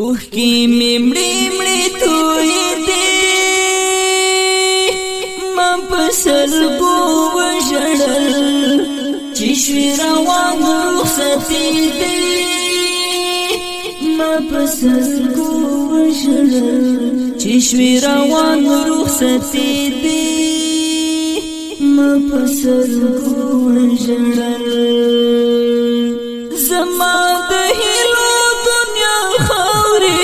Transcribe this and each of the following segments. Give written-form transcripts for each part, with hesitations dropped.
اوه کی ممړی مړی توي دي ما پسلګو وژړل چې شوي روان رخصتي دي ما پسلګو وژړل چې شوي روان رخصتي دي ما پسلګو وژړل زما د هیلو دنیا خاورې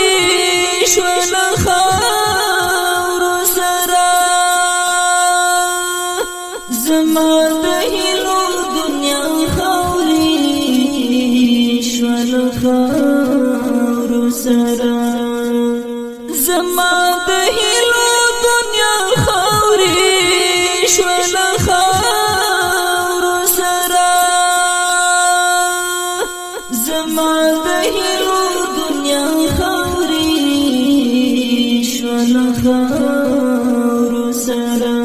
شول خاورو سره زما د هیلو دنیا خاورې شول خاورو سره زما د هیلو دنیا خاورې شول خاورو سره زما د هیلو دنیا خاورې شول خاورو سره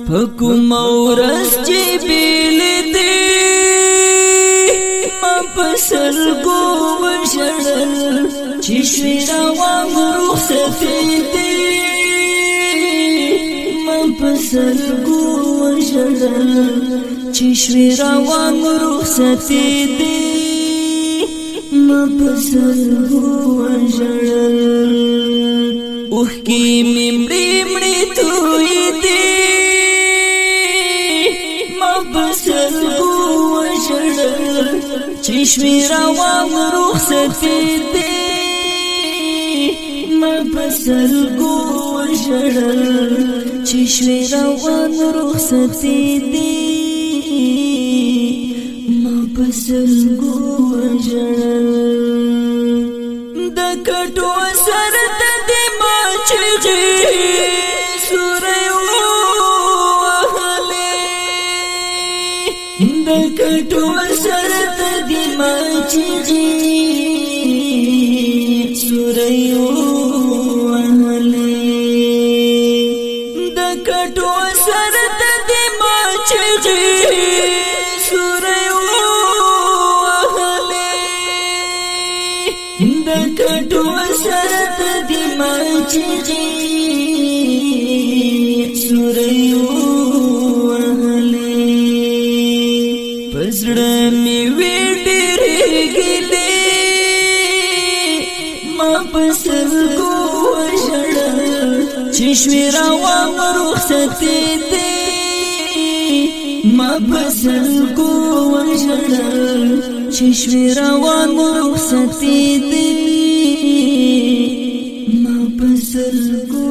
په کوم ورځ چې بیل دي ما په سلګو وژړل چې شوي روان رخصتي دي ما په سلګو وژړل چې شوي روان رخصتي دي ما پسلګو وژړل اوه کی ممړی مړی توي دي ما پسلګو وژړل چې شوي روان رخصتي دي ما پسلګو وژړل چې شوي روان رخصتي دي ما پسلګو وژړل د کټو سر ته د ماچغي سورې وهلې د کټو سر ته د ماچغي سورې وهلې د کټو سر ته د ماچغي د کټو سره د ماچغي سورې وهلې پزړه مې وې ډېرې ګلې ما پسلګو وژړل چې شوي روان رخصتي دي ما پسلګو وژړل چې شوي روان رخصتي دي ما پسلګو